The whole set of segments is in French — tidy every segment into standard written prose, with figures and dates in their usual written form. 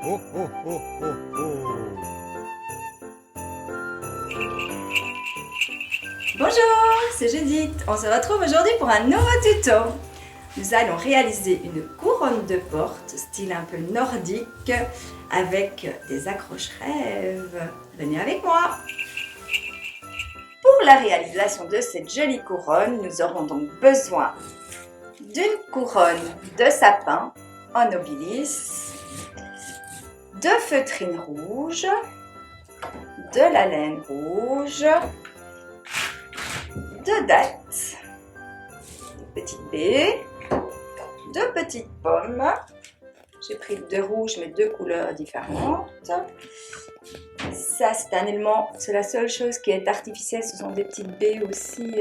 oh, oh, oh, oh, oh. Bonjour, c'est Judith. On se retrouve aujourd'hui pour un nouveau tuto. Nous allons réaliser une couronne de porte, style un peu nordique, avec des accroche-rêves. Venez avec moi. Pour la réalisation de cette jolie couronne, nous aurons donc besoin d'une couronne de sapin en nobilis, de feutrine rouge, de la laine rouge, de dattes, de petites baies, de petites pommes. J'ai pris deux rouges mais deux couleurs différentes. Ça c'est un élément, c'est la seule chose qui est artificielle, ce sont des petites baies aussi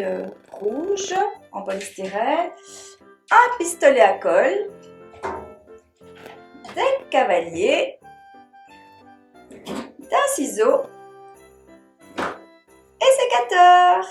rouges en polystyrène. Un pistolet à colle, des cavaliers, d'un ciseau et sécateur.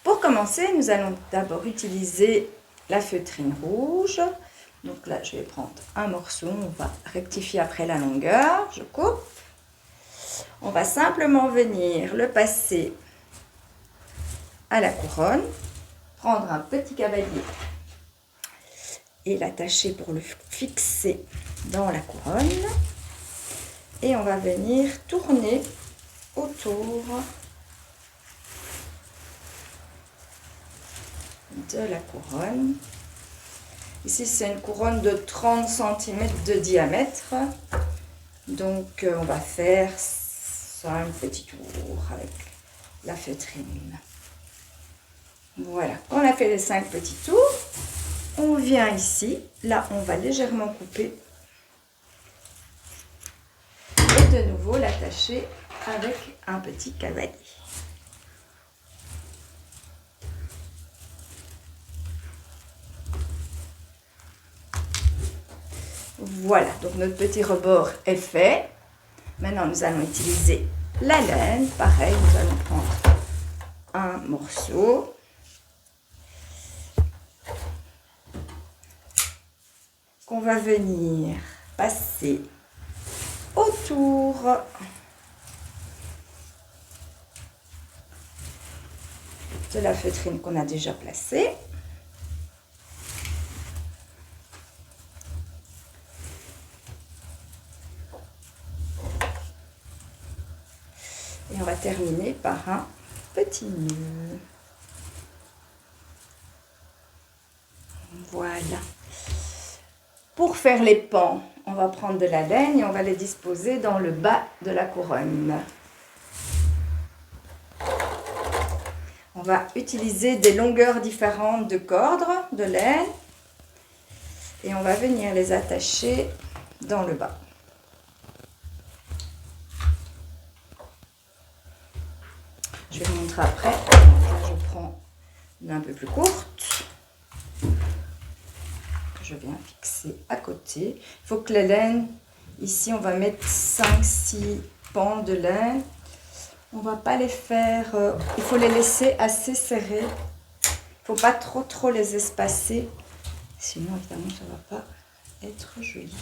Pour commencer, nous allons d'abord utiliser la feutrine rouge. Donc là, je vais prendre un morceau, on va rectifier après la longueur, je coupe. On va simplement venir le passer à la couronne, prendre un petit cavalier et l'attacher pour le fixer dans la couronne. Et on va venir tourner autour de la couronne. Ici c'est une couronne de 30 cm de diamètre, donc on va faire 5 petits tours avec la feutrine. Voilà, on a fait les 5 petits tours, on vient ici, là on va légèrement couper et de nouveau l'attacher avec un petit cavalier. Voilà, donc notre petit rebord est fait. Maintenant, nous allons utiliser la laine. Pareil, nous allons prendre un morceau. Qu'on va venir passer autour de la feutrine qu'on a déjà placée. Et on va terminer par un petit nœud. Voilà. Pour faire les pans, on va prendre de la laine et on va les disposer dans le bas de la couronne. On va utiliser des longueurs différentes de cordres de laine et on va venir les attacher dans le bas. Je vais vous montrer après. Donc là, je prends une un peu plus courte. Je viens fixer à côté. Il faut que les laines, ici, on va mettre 5-6 pans de laine. On ne va pas les faire, il faut les laisser assez serrés. Il ne faut pas trop les espacer. Sinon, évidemment, ça ne va pas être joli.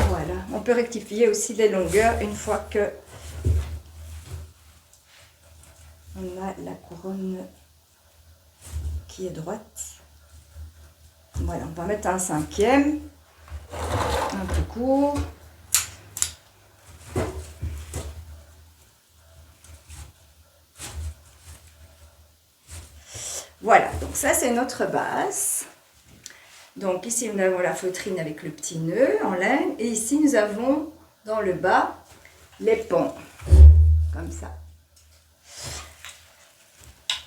Voilà, on peut rectifier aussi les longueurs une fois que on a la couronne qui est droite. Voilà, on va mettre un 5e, un peu court. Voilà, donc ça c'est notre base. Donc ici nous avons la feutrine avec le petit nœud en laine et ici nous avons dans le bas les pans, comme ça.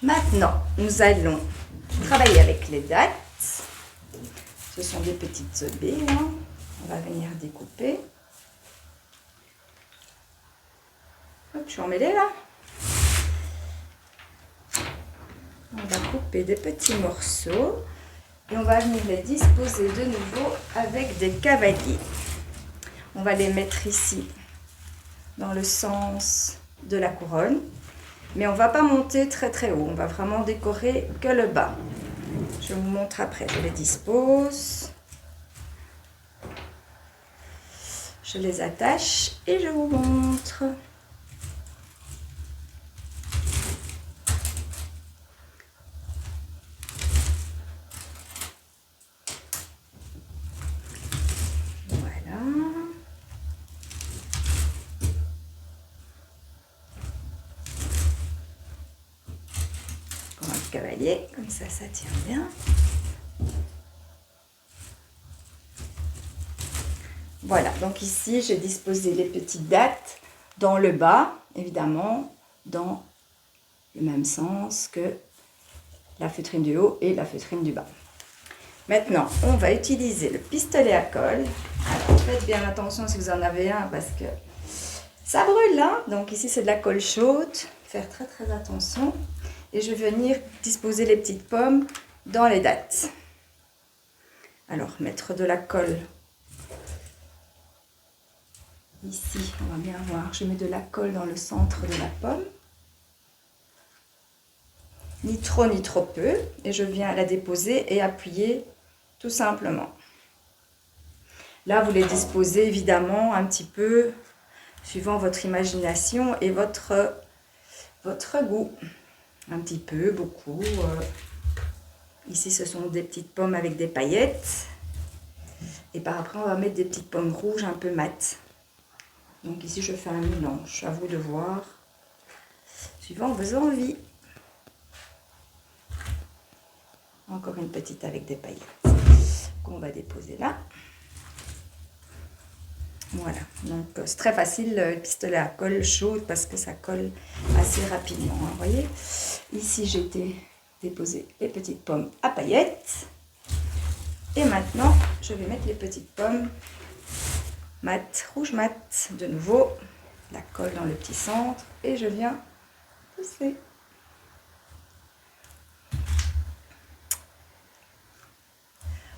Maintenant nous allons travailler avec les dattes. Ce sont des petites baies, hein. On va venir découper. Hop. Je suis emmêlée là. On va couper des petits morceaux et on va venir les disposer de nouveau avec des cavaliers. On va les mettre ici dans le sens de la couronne, mais on va pas monter très très haut. On va vraiment décorer que le bas. Je vous montre après. Je les dispose. Je les attache et je vous montre. Voilà. Encore un cavalier, comme ça tient bien. Voilà, donc ici, j'ai disposé les petites dattes dans le bas, évidemment, dans le même sens que la feutrine du haut et la feutrine du bas. Maintenant, on va utiliser le pistolet à colle. Alors, faites bien attention si vous en avez un parce que ça brûle, hein. Donc ici, c'est de la colle chaude. Faire très très attention. Et je vais venir disposer les petites pommes dans les dattes. Alors, mettre de la colle. Ici, on va bien voir, je mets de la colle dans le centre de la pomme. Ni trop peu. Et je viens la déposer et appuyer tout simplement. Là, vous les disposez évidemment un petit peu suivant votre imagination et votre goût. Un petit peu, beaucoup. Ici, ce sont des petites pommes avec des paillettes. Et par après, on va mettre des petites pommes rouges un peu mates. Donc ici, je fais un mélange. À vous de voir, suivant vos envies. Encore une petite avec des paillettes qu'on va déposer là. Voilà, donc c'est très facile le pistolet à colle chaude parce que ça colle assez rapidement. Hein, vous voyez, ici j'ai déposé les petites pommes à paillettes. Et maintenant, je vais mettre les petites pommes mat, rouge mat, de nouveau, la colle dans le petit centre et je viens pousser.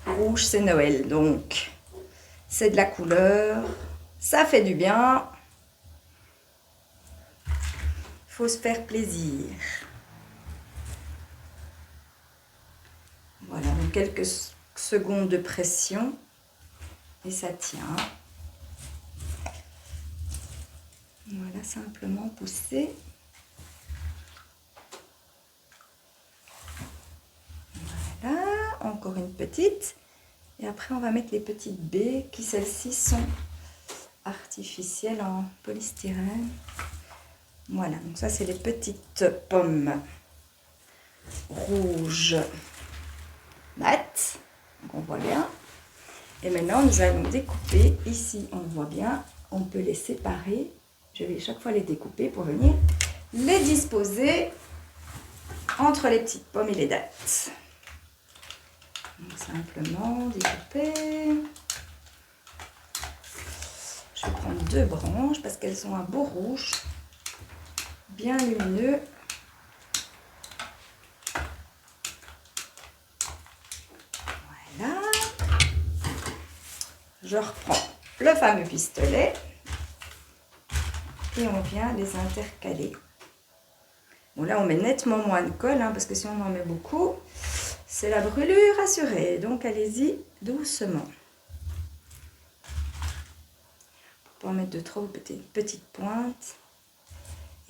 Rouge, c'est Noël, donc c'est de la couleur, ça fait du bien, faut se faire plaisir. Voilà, donc quelques secondes de pression et ça tient. Voilà, simplement pousser. Voilà, encore une petite. Et après, on va mettre les petites baies qui, celles-ci, sont artificielles en polystyrène. Voilà, donc ça, c'est les petites pommes rouges mat. Donc, on voit bien. Et maintenant, nous allons découper. Ici, on voit bien. On peut les séparer. Je vais chaque fois les découper pour venir les disposer entre les petites pommes et les dattes. Donc, simplement découper. Je vais prendre 2 branches parce qu'elles ont un beau rouge, bien lumineux. Voilà. Je reprends le fameux pistolet. Et on vient les intercaler. Bon, là, on met nettement moins de colle, hein, parce que si on en met beaucoup, c'est la brûlure assurée. Donc, allez-y doucement. Pour pas en mettre de trop petites pointes.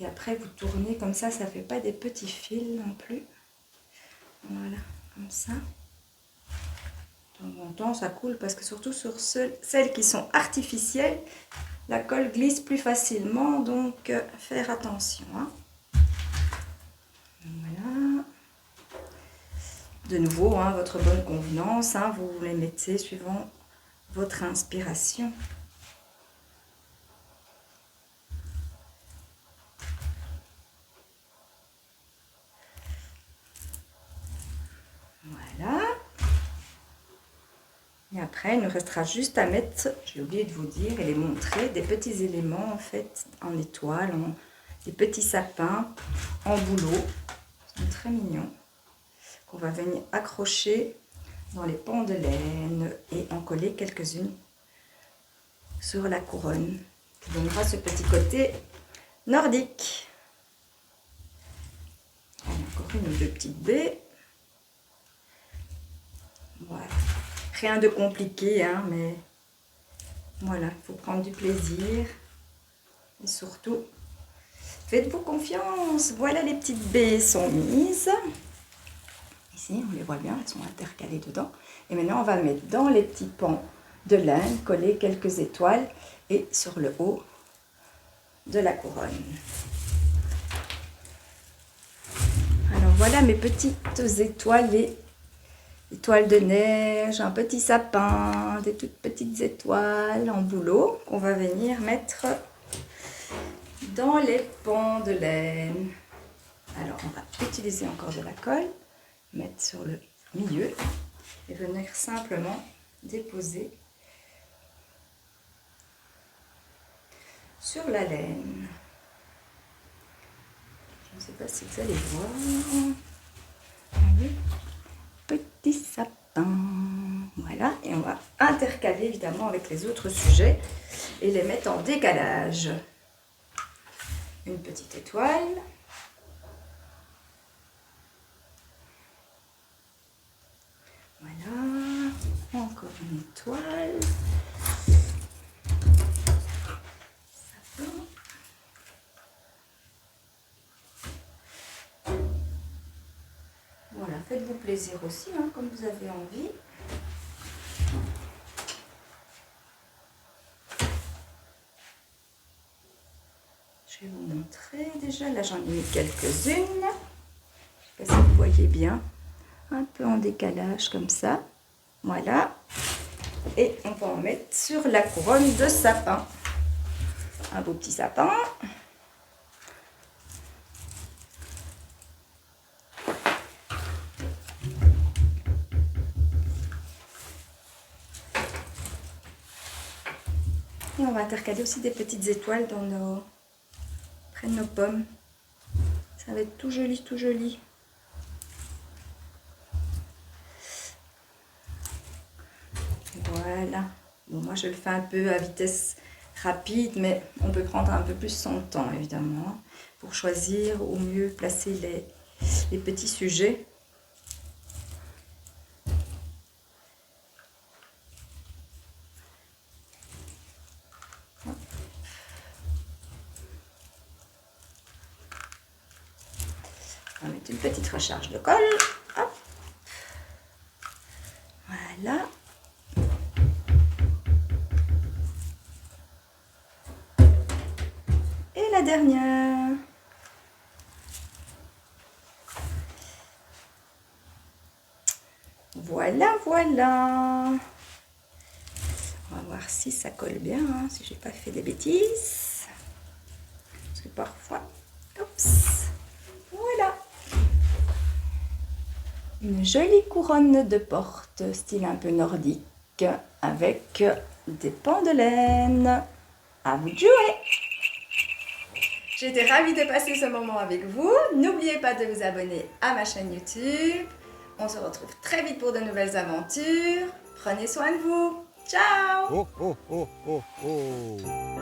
Et après, vous tournez comme ça ne fait pas des petits fils non plus. Voilà, comme ça. De temps en temps, ça coule, parce que surtout sur celles qui sont artificielles, la colle glisse plus facilement, donc faire attention. Hein. Voilà. De nouveau, hein, votre bonne convenance, hein, vous les mettez suivant votre inspiration. Voilà. Et après, il nous restera juste à mettre, j'ai oublié de vous dire et les montrer, des petits éléments en fait en étoile, des petits sapins en bouleau. Ils sont très mignons. Qu'on va venir accrocher dans les pans de laine et en coller quelques-unes sur la couronne, qui donnera ce petit côté nordique. Encore une ou deux petites baies. Voilà. Rien de compliqué, hein, mais voilà, il faut prendre du plaisir. Et surtout, faites-vous confiance. Voilà, les petites baies sont mises. Ici, on les voit bien, elles sont intercalées dedans. Et maintenant, on va mettre dans les petits pans de laine, coller quelques étoiles et sur le haut de la couronne. Alors voilà mes petites étoiles, les étoiles de neige, un petit sapin, des toutes petites étoiles en bouleau qu'on va venir mettre dans les pans de laine. Alors on va utiliser encore de la colle, mettre sur le milieu et venir simplement déposer sur la laine. Je ne sais pas si vous allez voir. Allez, petit sapin. Voilà, et on va intercaler évidemment avec les autres sujets et les mettre en décalage. Une petite étoile. Voilà, encore une étoile. Sapin. Voilà, faites-vous plaisir aussi, hein, comme vous avez envie. Je vais vous montrer déjà. Là, j'en ai mis quelques-unes. Je ne sais pas si vous voyez bien. Un peu en décalage comme ça. Voilà. Et on va en mettre sur la couronne de sapin. Un beau petit sapin. Et on va intercaler aussi des petites étoiles dans près de nos pommes. Ça va être tout joli, tout joli. Voilà. Bon, moi, je le fais un peu à vitesse rapide, mais on peut prendre un peu plus son temps, évidemment, pour choisir au mieux placer les petits sujets. On va mettre une petite recharge de colle. Hop. Voilà. Et la dernière. Voilà, voilà. On va voir si ça colle bien, hein, si j'ai pas fait des bêtises. Parce que parfois, oups, voilà. Une jolie couronne de porte, style un peu nordique, avec des pans de laine. À vous de jouer! J'étais ravie de passer ce moment avec vous. N'oubliez pas de vous abonner à ma chaîne YouTube. On se retrouve très vite pour de nouvelles aventures. Prenez soin de vous. Ciao! Oh, oh, oh, oh, oh.